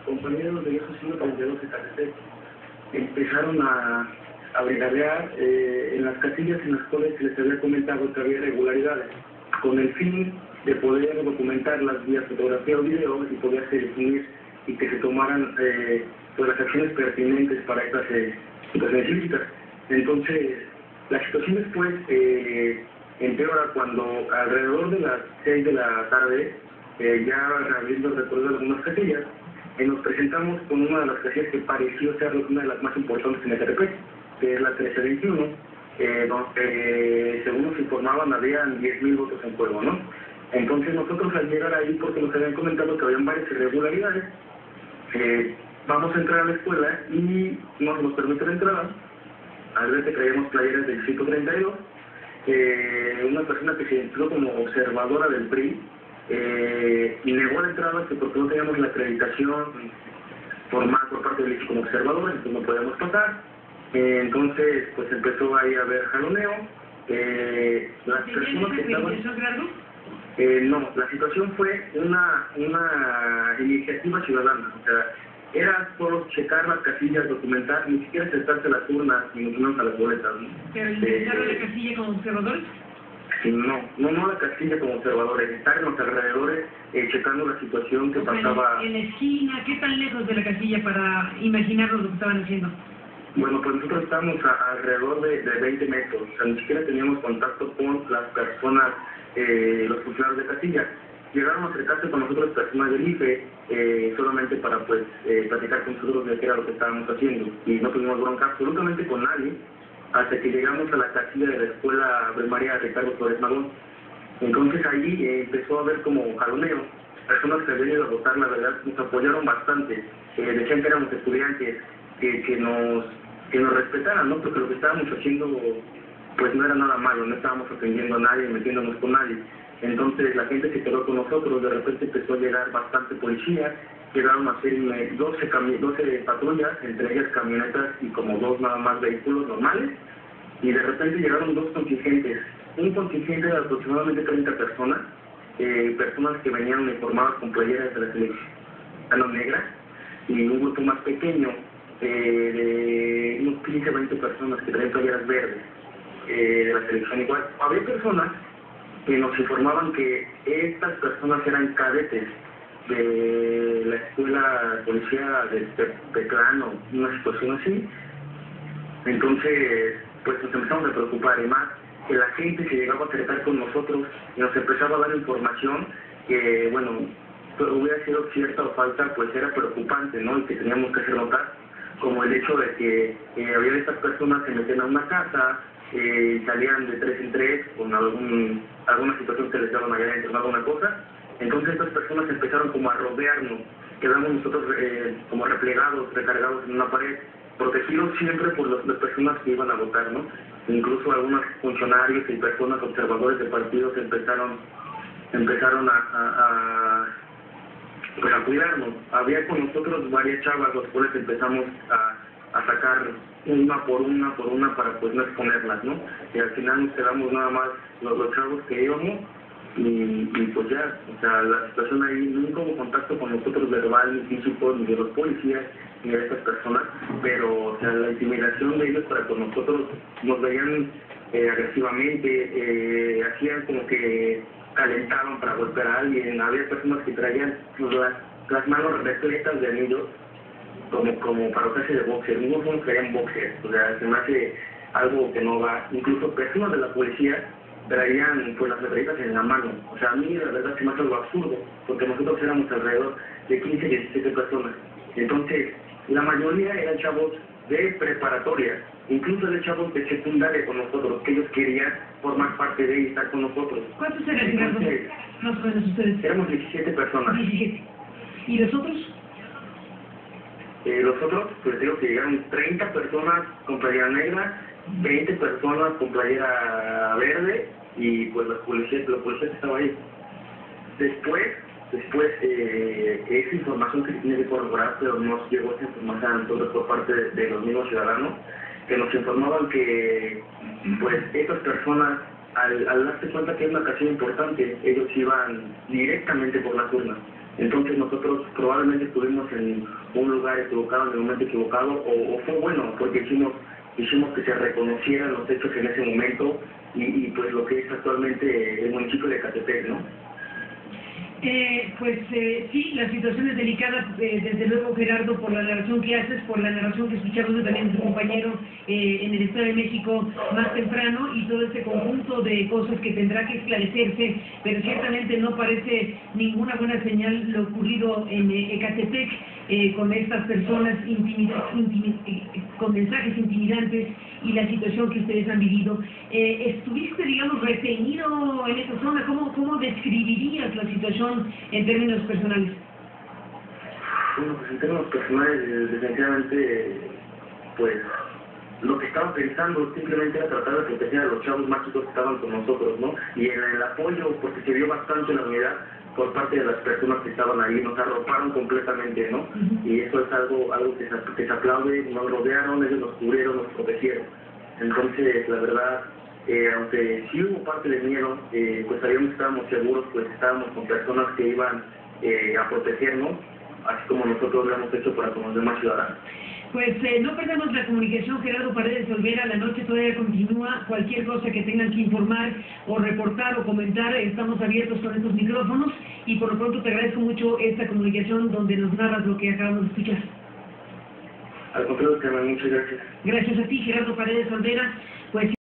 Compañeros de viejos 132 de Catepec empezaron a brigalear en las casillas en las cuales se les había comentado que había irregularidades, con el fin de poder documentarlas vía fotografía o video y poderse definir y que se tomaran pues las acciones pertinentes para estas situaciones ilícitas. Entonces, la situación después empeora cuando alrededor de las 6 de la tarde, ya habiendo recorrido algunas casillas, nos presentamos con una de las casillas que pareció ser una de las más importantes en Ecatepec, que es la 1321, donde según nos informaban habían 10,000 votos en juego, ¿no? Entonces nosotros al llegar ahí, porque nos habían comentado que habían varias irregularidades, vamos a entrar a la escuela y no se nos permite la entrada. Al ver que traíamos playeras del 132, una persona que se identificó como observadora del PRI, y negó la entrada porque no teníamos la acreditación formal por parte del ICI como observadores, entonces no podíamos pasar. Entonces, pues empezó ahí a haber jaloneo. Las personas que estaban... no, la situación fue una iniciativa ciudadana, o sea, era solo checar las casillas, documentar, ni siquiera acercarse a las urnas, ni mucho menos a las boletas, ¿no? ¿Pero ingresaron la casilla como observadores? No la casilla como observadores, estar en los alrededores checando la situación que pasaba. En la esquina, ¿qué tan lejos de la casilla para imaginarnos lo que estaban haciendo? Bueno, pues nosotros estábamos alrededor de 20 metros, o sea, ni siquiera teníamos contacto con las personas, los funcionarios de casilla. Llegaron a acercarse con nosotros personas del IFE, solamente para pues platicar con nosotros de qué era lo que estábamos haciendo, y no tuvimos bronca absolutamente con nadie, hasta que llegamos a la casilla de la escuela de María Ricardo Flores Magón. Entonces ahí empezó a haber como jaloneo, personas que habían ido a votar, la verdad, nos apoyaron bastante, decían que éramos estudiantes, que nos respetaran, ¿no? Porque lo que estábamos haciendo, pues no era nada malo, no estábamos ofendiendo a nadie, metiéndonos con nadie. Entonces la gente se quedó con nosotros, de repente empezó a llegar bastante policía, llegaron a hacer 12 patrullas, entre ellas camionetas y como 2 nada más vehículos normales, y de repente llegaron 2 contingentes, un contingente de aproximadamente 30 personas, personas que venían uniformadas con playeras de la selección negra, y un grupo más pequeño de unos 15 20 personas que traían playeras verdes de la selección igual. Había personas que nos informaban que estas personas eran cadetes de la escuela policía de Teclán o una situación así. Entonces, pues nos empezamos a preocupar, y más que la gente se llegaba a acercar con nosotros y nos empezaba a dar información que, bueno, hubiera sido cierta o falta, pues era preocupante, ¿no? Y que teníamos que hacer notar, como el hecho de que había estas personas que metían a una casa, salían de 3 en 3 con alguna situación que les daban allá dentro, alguna cosa. Entonces estas personas empezaron como a rodearnos, quedamos nosotros como replegados, recargados en una pared, protegidos siempre por las personas que iban a votar, ¿no? Incluso algunos funcionarios y personas observadores de partidos empezaron pues a cuidarnos. Había con nosotros varias chavas, los cuales empezamos a sacar una por una para pues no exponerlas, ¿no? Y al final nos quedamos nada más los chavos que íbamos y pues ya, o sea, la situación ahí, nunca hubo contacto con nosotros verbal, ni físico, ni de los policías, ni de estas personas, pero o sea, la intimidación de ellos para con nosotros, nos veían agresivamente, hacían como que calentaban para golpear a alguien. Había personas que traían las manos repletas de anillos como para hacerse de boxer, mismos son que eran boxers, o sea, se me hace algo que no va. Incluso personas de la policía traían pues las metralletas en la mano, o sea, a mí la verdad se me hace algo absurdo, porque nosotros éramos alrededor de 15 17 personas, entonces la mayoría eran chavos de preparatoria, incluso de chavos de secundaria con nosotros, que ellos querían formar parte de y estar con nosotros. ¿Cuántos eran, Ricardo? Más o menos ustedes. Éramos 17 personas. 17. ¿Y los otros? Los otros, pues digo que llegaron 30 personas con playera negra, 20 personas con playera verde, y pues los policías estaban ahí. Después esa información que se tiene que corroborar, pero nos llegó esa información a nosotros por parte de los mismos ciudadanos, que nos informaban que pues esas personas, al darse cuenta que es una ocasión importante, ellos iban directamente por las urnas. Entonces nosotros probablemente estuvimos en un lugar equivocado, en el momento equivocado, o fue bueno, porque hicimos que se reconocieran los hechos en ese momento y pues lo que es actualmente el municipio de Ecatepec, ¿no? Sí, la situación es delicada, desde luego, Gerardo, por la narración que haces, por la narración que escuchamos también de tu compañero en el Estado de México más temprano, y todo este conjunto de cosas que tendrá que esclarecerse, pero ciertamente no parece ninguna buena señal lo ocurrido en Ecatepec con estas personas con mensajes intimidantes y la situación que ustedes han vivido. ¿Estuviste, digamos, retenido en esa zona? ¿Cómo describirías la situación en términos personales? Bueno, pues en términos personales, definitivamente, pues lo que estaba pensando simplemente era tratar de proteger a los chavos más chicos que estaban con nosotros, ¿no? Y en el apoyo, porque se vio bastante la unidad por parte de las personas que estaban ahí, nos arroparon completamente, ¿no? Y eso es algo que se aplaude, nos rodearon, ellos nos cubrieron, nos protegieron. Entonces, la verdad, aunque sí hubo parte de miedo, pues sabíamos que estábamos seguros, pues estábamos con personas que iban a protegernos, así como nosotros lo hemos hecho para con los demás ciudadanos. Pues no perdemos la comunicación, Gerardo Paredes Olvera, la noche todavía continúa. Cualquier cosa que tengan que informar o reportar o comentar, estamos abiertos con estos micrófonos, y por lo pronto te agradezco mucho esta comunicación donde nos narras lo que acabamos de escuchar. Al contrario, Carmen, muchas gracias. Gracias a ti, Gerardo Paredes Olvera. Pues